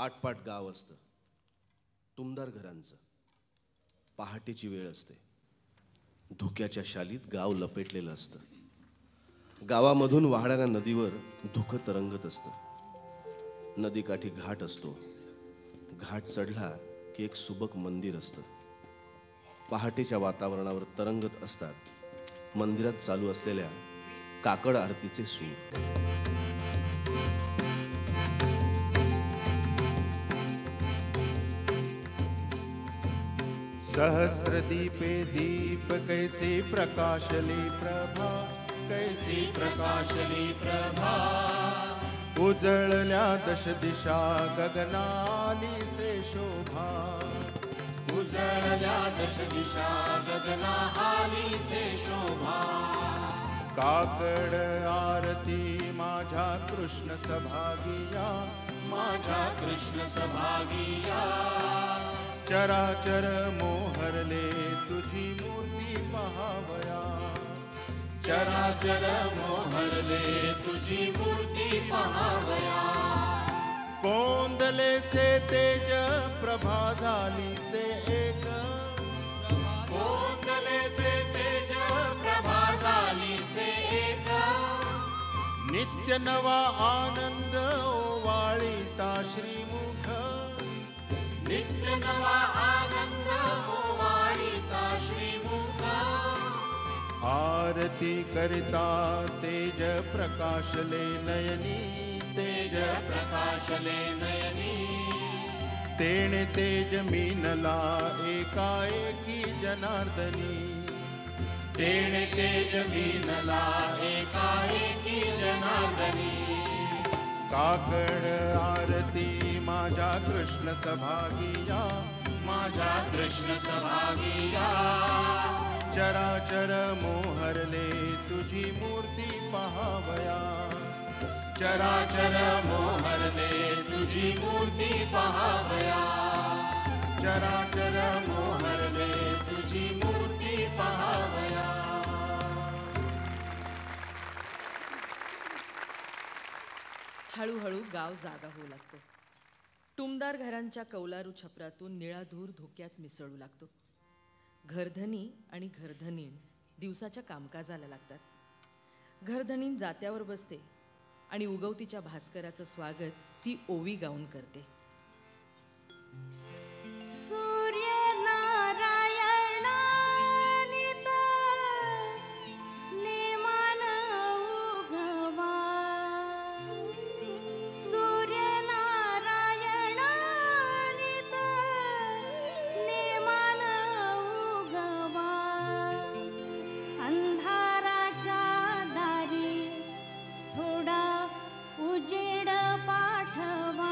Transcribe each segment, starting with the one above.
आटपाट गाव असतं, टुमदार घरांचं. पहाटेची वेळ असते. धुक्याच्या शालीत गाव लपेटलेलं असतं. गावामधून वाहणाऱ्या नदीवर धुकं तरंगत असतं. नदीकाठी घाट असतो. घाट चढला की एक सुबक मंदिर असतं. पहाटेच्या वातावरणावर तरंगत असतात मंदिरात चालू असलेल्या काकड आरतीचे सूर. सहस्रदीपे दीप कैसे प्रकाशले प्रभा, कैसे प्रकाशले प्रभा. उजळल्या दश दिशा गगनाली से शोभा, उजळल्या दश दिशा गगना आली से शोभा. काकड आरती माझ्या कृष्ण सभागिया, माझ्या कृष्ण सभागिया. चराचर मोहरले तुझी मूर्ती पहावया, चराचर मोहरले तुझी मूर्ती पहावया. कोंदले से तेज प्रभा झाली से एक, कोंदले से तेज प्रभा झाली से एक. नित्य नवा आनंद ओवाळीता श्रीमुख, नित्य नवा आनंद ओवाळीता श्रीमुख. आरती करिता तेज प्रकाशले नयनी, तेज प्रकाशले नयनी. तेणे तेज मीनला एकाएकी जनार्दनी, तेणे तेज मीनला एकाएकी जनार्दनी. काकड आरती माझ्या कृष्ण सभागिया, माझ्या कृष्ण सभागिया. चराचर मोहरले तुझी मूर्ती पहावया, चराचर मोहरले तुझी मूर्ती पहावया. चराचर मोहरले तुझी मूर्ती पहावया. हळूहळू गाव जागा होऊ लागतो. टुमदार घरांच्या कौलारू छपरातून निळा धूर धुक्यात मिसळू लागतो. घरधनी आणि घरधनीण दिवसाच्या कामकाजाला लागतात. घरधनीण जात्यावर बसते आणि उगवतीच्या भास्कराचं स्वागत ती ओवी गाऊन करते. उजेड पाठवा.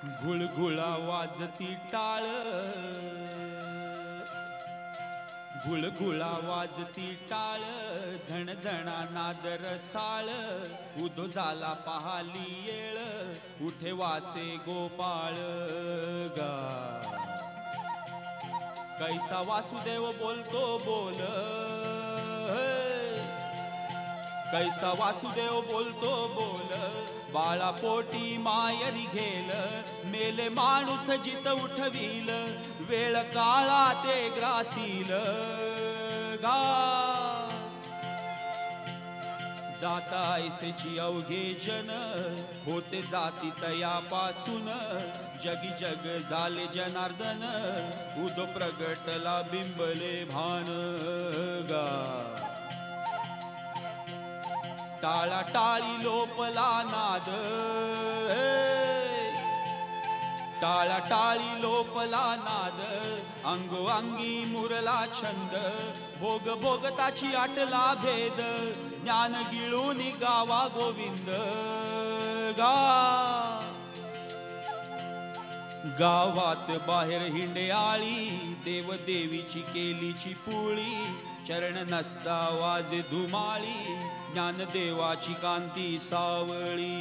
गुळगुळा वाजती टाळ, गुळगुळा वाजती टाळ, झणझणा नादर साळ, उदो झाला पहाली येळ, उठे वाचे गोपाळ गा. कैसा वासुदेव बोलतो बोल, कैसा वासुदेव बोलतो बोल, बाळा पोटी मायरी घेल, मेले माणूस जित उठवील, वेळ काळा ते ग्रासील गा. जाता ऐसेची अवघे जन, होते जाती तयापासून, जगी जग झाले जनार्दन, उदो प्रगटला बिंबले भान गा. टाळा टाळी लोपला नाद, टाळा टाळी लोपला नाद, अंगोअंगी मुरला छंद, भोग भोगताची आटला भेद, ज्ञान गिळून गावा गोविंद गा. गावात बाहेर हिंड्याळी, देव देवीची केलीची पोळी, चरण नसता वाजे धुमाळी, ज्ञानदेवाची कांती सावळी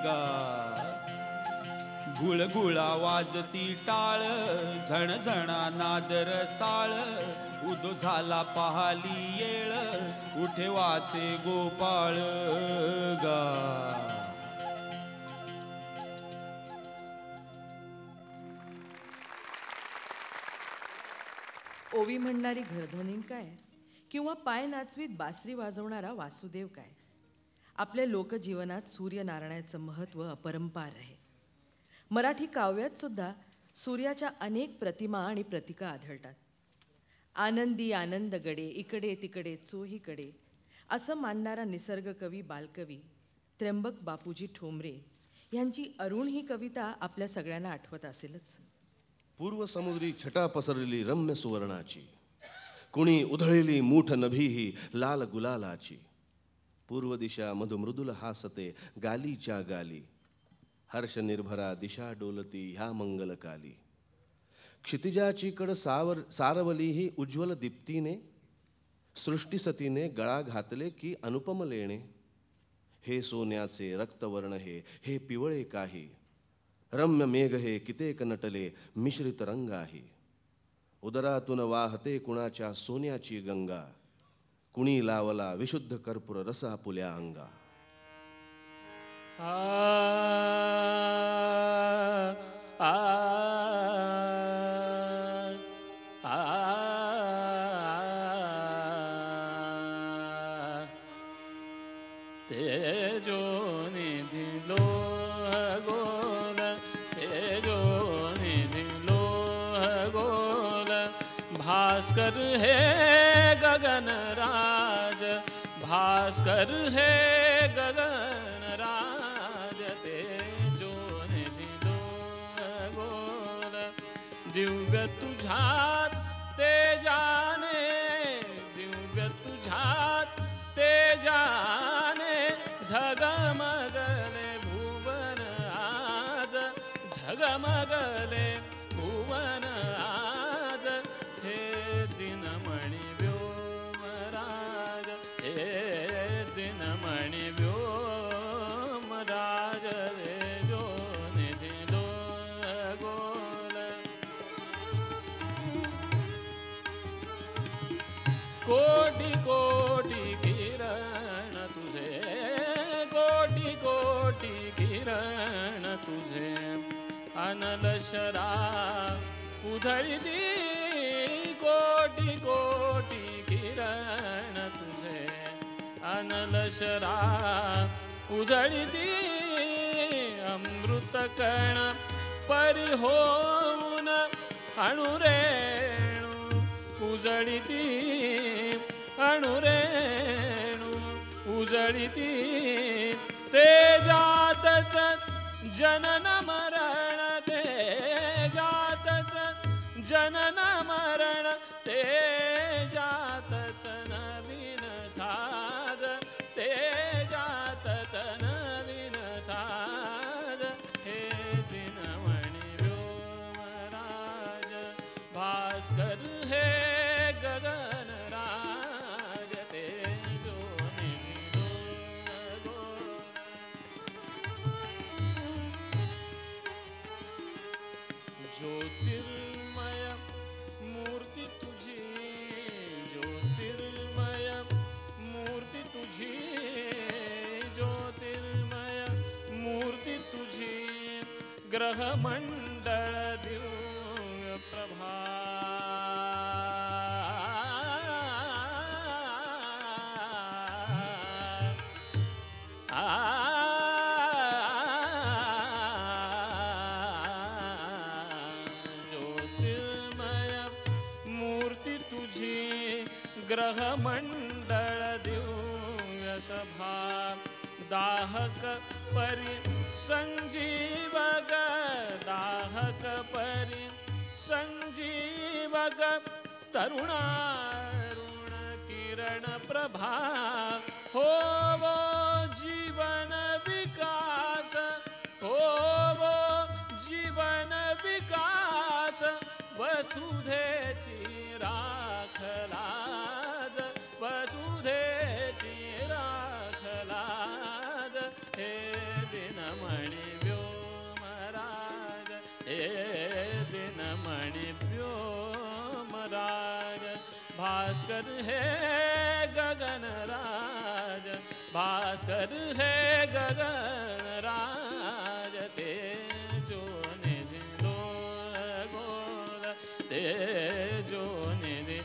गा. गुळगुळा वाजती टाळ, झणझणा नादर साळ, उदो झाला पहाली येळ, उठे वाचे गोपाळ गा. ओवी म्हणणारी घरधनीन काय किंवा पाय नाचवीत बासरी वाजवणारा वासुदेव काय, आपल्या लोकजीवनात सूर्यनारायणाचं महत्त्व अपरंपार आहे. मराठी काव्यात सुद्धा सूर्याच्या अनेक प्रतिमा आणि प्रतीका आढळतात. आनंदी आनंदगडे, इकडे तिकडे चोहीकडे असं मानणारा निसर्गकवी बालकवी त्र्यंबक बापूजी ठोंबरे यांची अरुण ही कविता आपल्या सगळ्यांना आठवत असेलच. पूर्व समुद्री छटा पसरलेली रम्य सुवर्णाची, कुणी उधळलेली मूठ नभीही लाल गुलालाची, पूर्व दिशा मधुमृदुल हासते गालीच्या गाली, हर्ष निर्भरा दिशा डोलती ह्या मंगलकाली, क्षितिजाची कड सारवली ही उज्ज्वल दीप्तीने, सृष्टीसतीने गळा घातले की अनुपम लेणे, हे सोन्याचे रक्तवर्ण हे पिवळे काही, रम्य मेघ हे कितेक नटले मिश्रित रंगाही, उदरातून वाहते कुणाच्या सोन्याची गंगा, कुणी लावला विशुद्ध कर्पूर रसा पुल्या अंगा. भास्कर है गगन राज, भास्कर है गगन राज, तेजो निधि गोल, दिव्य तुझात तेजाने, दिव्य तुझात तेजाने, झगमगले भुवन आज, झगमगले भुवन आज, हे दिनमणि व्योमराज, हे दिनमणि व्योमराज, रे जो निधि गोल. कोटि कोटि किरण तुझे, कोटि कोटि किरण तुझे, अनल शरा उधळती, कोटि कोटि किरण तुझे, अनल शरा उधळती, अमृत कण परिहोऊन अणुरेणू उजळती, अणुरेणू उजळती, तेजातच जनन मरण, तेजातच जनन मरण, तेजातच नवीन साज, तेजातच नवीन साज, हे दिन भास्कर हे गगन राज तेजो निधो ज्योतिर्मय मूर्ती तुझी ज्योतिर्मय मूर्ती तुझी ज्योतिर्मय मूर्ती तुझी ग्रहमंडळ दिव्य प्रभा ज्योतिर्मय मूर्ती तुझी ग्रहमंडळ दिव्य सभा दाहक परी संजीवग दाहक परी संजीवग तरुणारुण किरण प्रभा हो वो जीवन विकास हो वो जीवन विकास वसुधेची राखलाज वसुधेची राखलाज हे दिनमणि व्योमराज हे दिनमणि व्योमराज भास्कर हे गगनराज भास्कर हे गगनराज तेजो निधि गोल तेजो निधि